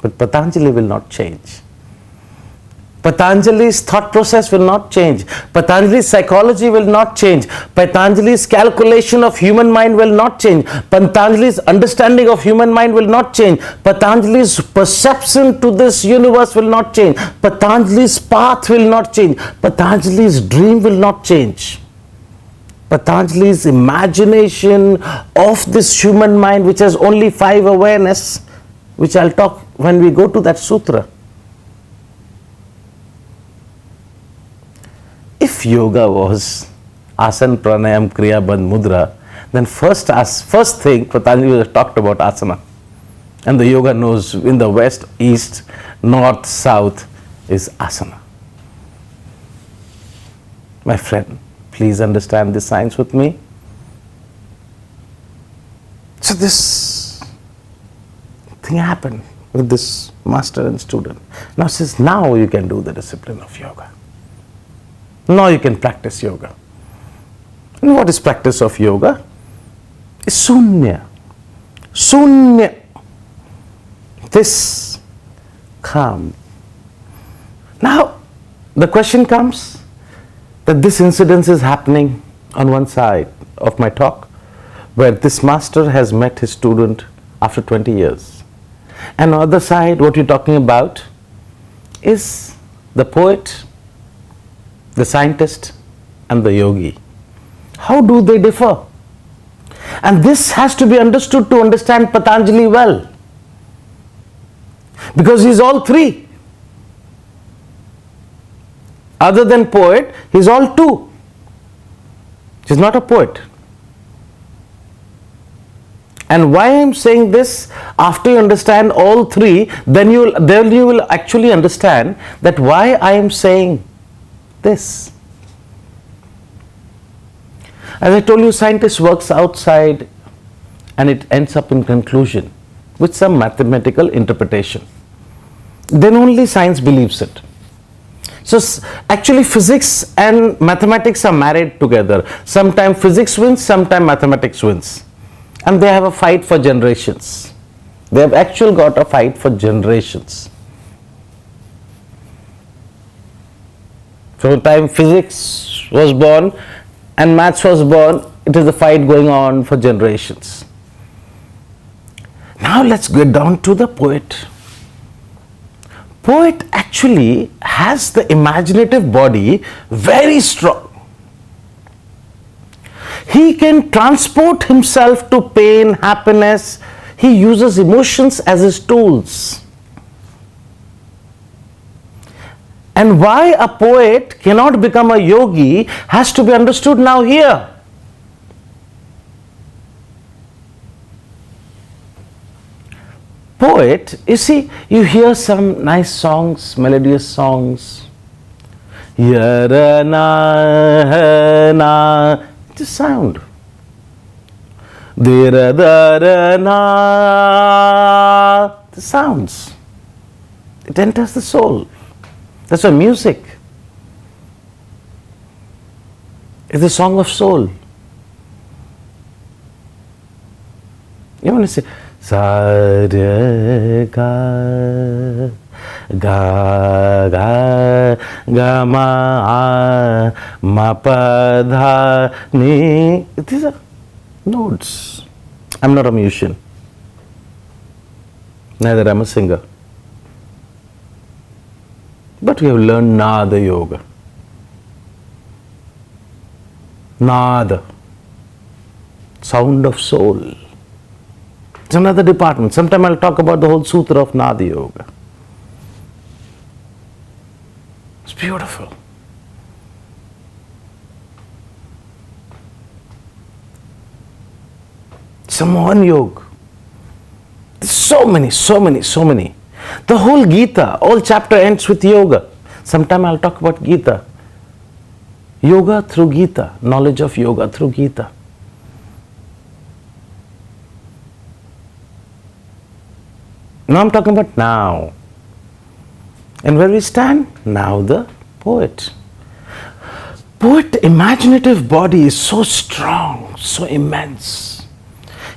But Patanjali will not change. Patanjali's thought process will not change. Patanjali's psychology will not change. Patanjali's calculation of human mind will not change. Patanjali's understanding of human mind will not change. Patanjali's perception to this universe will not change. Patanjali's path will not change. Patanjali's dream will not change. Patanjali's imagination of this human mind, which has only 5 awareness, which I'll talk when we go to that sutra. If yoga was asana, pranayam, kriya, bandh, mudra, then first thing Patanjali would have talked about asana. And the yoga knows in the west, east, north, south is asana. My friend, please understand this science with me. So this thing happened with this master and student. Now says, now you can do the discipline of yoga. Now you can practice yoga. And what is practice of yoga? It's sunya. Sunya. This calm. Now the question comes that this incident is happening on one side of my talk, where this master has met his student after 20 years. And on the other side, what you're talking about is the poet, the scientist, and the yogi. How do they differ? And this has to be understood to understand Patanjali well, because he's all three. Other than poet, he's all two. He's not a poet. And why I'm saying this, after you understand all three, then you will actually understand that why I am saying this. As I told you, scientist works outside and it ends up in conclusion with some mathematical interpretation. Then only science believes it. So actually physics and mathematics are married together. Sometimes physics wins, sometimes mathematics wins. And they have a fight for generations. They have actually got a fight for generations. From the time physics was born and maths was born, it is a fight going on for generations. Now let's get down to the poet. Poet actually has the imaginative body very strong. He can transport himself to pain, happiness. He uses emotions as his tools. And why a poet cannot become a yogi has to be understood now here. Poet, you see, you hear some nice songs, melodious songs. Yarana, the sound. The sounds. It enters the soul. That's why music is the song of soul. You want to say sa re ga ga ga ga ma ma pa dha ni. These are notes. I'm not a musician. Neither am a singer. But we have learned Nada Yoga. Nada. Sound of soul. It's another department. Sometime I'll talk about the whole Sutra of Nada Yoga. It's beautiful. Samohan Yoga. There's so many. The whole Gita, all chapter ends with yoga. Sometime I'll talk about Gita. Yoga through Gita, knowledge of yoga through Gita. Now I'm talking about now. And where we stand? Now the poet. Poet imaginative body is so strong, so immense.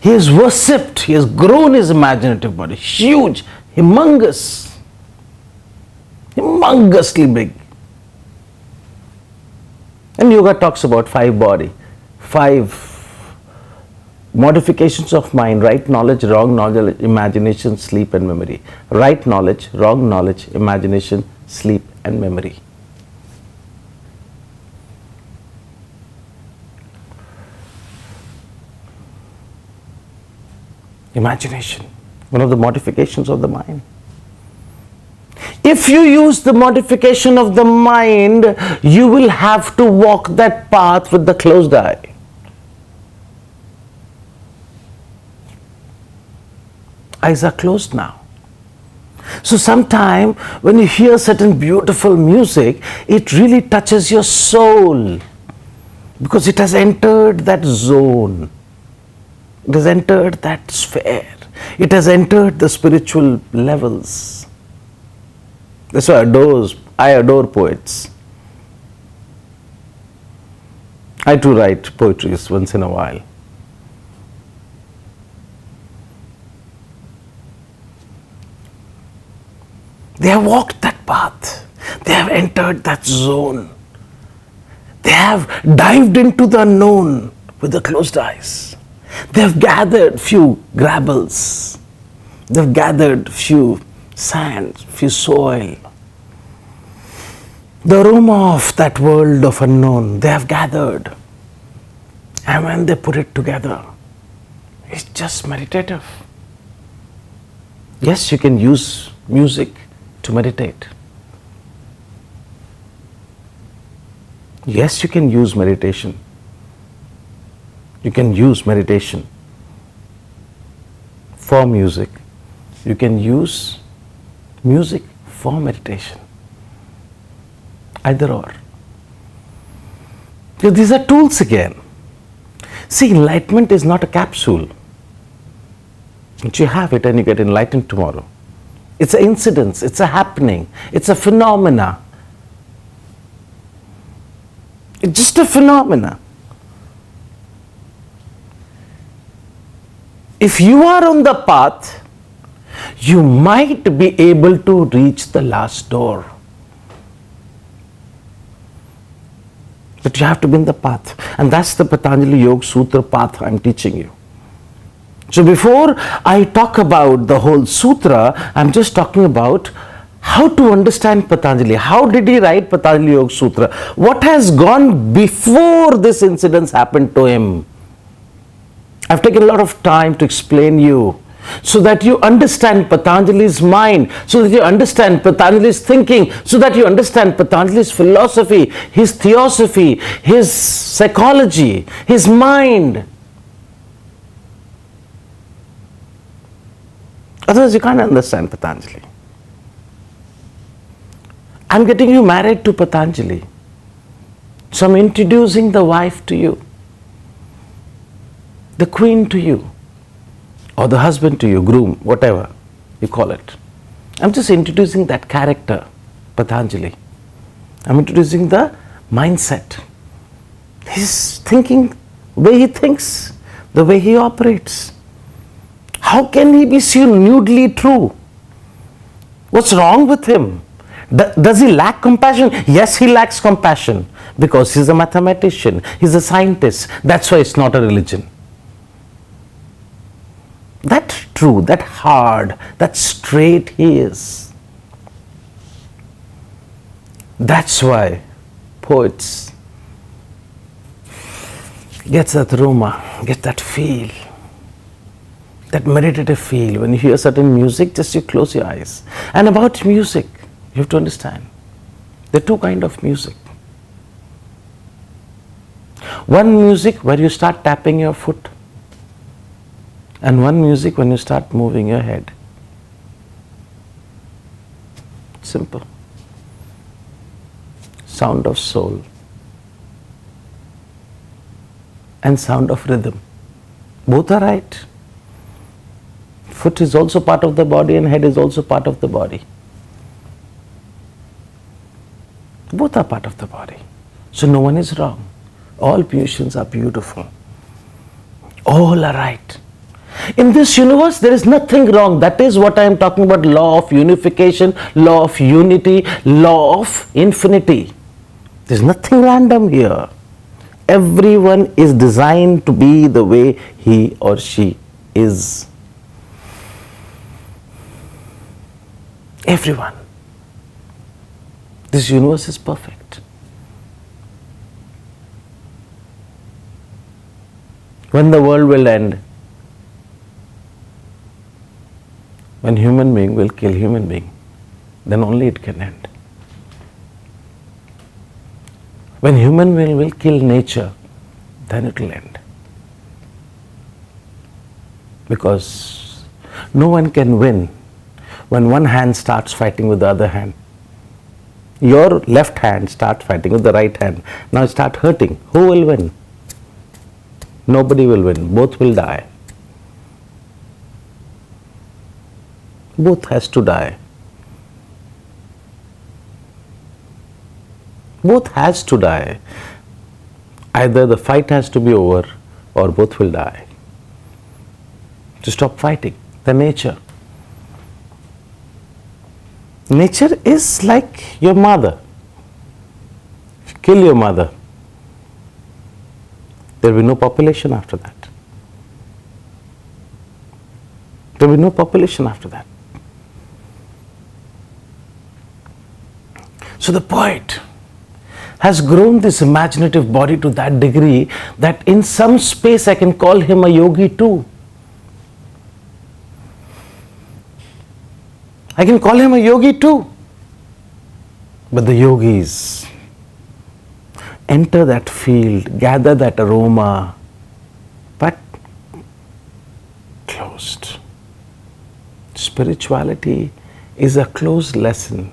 He has worshipped, he has grown his imaginative body, huge. humongous, humongously big. And yoga talks about 5 body, 5 modifications of mind: right knowledge, wrong knowledge, imagination, sleep and memory. Right knowledge, wrong knowledge, imagination, sleep and memory. Imagination, one of the modifications of the mind. If you use the modification of the mind, you will have to walk that path with the closed eye. Eyes are closed now. So sometime when you hear certain beautiful music, it really touches your soul because it has entered that zone. It has entered that sphere. It has entered the spiritual levels. That's why I adore poets. I too write poetry once in a while. They have walked that path. They have entered that zone. They have dived into the unknown with the closed eyes. They have gathered few gravels. They have gathered few sand, few soil. The aroma of that world of unknown, they have gathered. And when they put it together, it's just meditative. Yes, you can use music to meditate. Yes, you can use meditation. You can use meditation for music. You can use music for meditation. Either or. So these are tools again. See, enlightenment is not a capsule. But you have it and you get enlightened tomorrow. It's an incidence, it's a happening, it's a phenomena. It's just a phenomena. If you are on the path, you might be able to reach the last door. But you have to be in the path. And that's the Patanjali Yoga Sutra path I'm teaching you. So before I talk about the whole sutra, I'm just talking about how to understand Patanjali. How did he write Patanjali Yoga Sutra? What has gone before this incident happened to him? I've taken a lot of time to explain you so that you understand Patanjali's mind, so that you understand Patanjali's thinking, so that you understand Patanjali's philosophy, his theosophy, his psychology, his mind. Otherwise, you can't understand Patanjali. I'm getting you married to Patanjali. So I'm introducing the wife to you, the queen to you, or the husband to you, groom, whatever you call it. I'm just introducing that character, Patanjali. I'm introducing the mindset. His thinking, the way he thinks, the way he operates. How can he be so nudely true? What's wrong with him? Does he lack compassion? Yes, he lacks compassion because he's a mathematician, he's a scientist. That's why it's not a religion. That true, that hard, that straight he is. That's why poets get that aroma, get that feel. That meditative feel. When you hear certain music, just you close your eyes. And about music, you have to understand, there are 2 kinds of music. One music where you start tapping your foot, and one music when you start moving your head. Simple. Sound of soul and sound of rhythm. Both are right. Foot is also part of the body and head is also part of the body. Both are part of the body. So no one is wrong. All musicians are beautiful. All are right. In this universe, there is nothing wrong. That is what I am talking about, law of unification, law of unity, law of infinity. There's nothing random here. Everyone is designed to be the way he or she is. Everyone. This universe is perfect. When the world will end, when human being will kill human being, then only it can end. When human being will kill nature, then it will end. Because no one can win when one hand starts fighting with the other hand. Your left hand starts fighting with the right hand. Now it starts hurting. Who will win? Nobody will win. Both will die. Both has to die. Both has to die. Either the fight has to be over or both will die. To stop fighting. The nature. Nature is like your mother. Kill your mother. There will be no population after that. There will be no population after that. So the poet has grown this imaginative body to that degree that in some space I can call him a yogi too. I can call him a yogi too. But the yogis enter that field, gather that aroma, but closed. Spirituality is a closed lesson.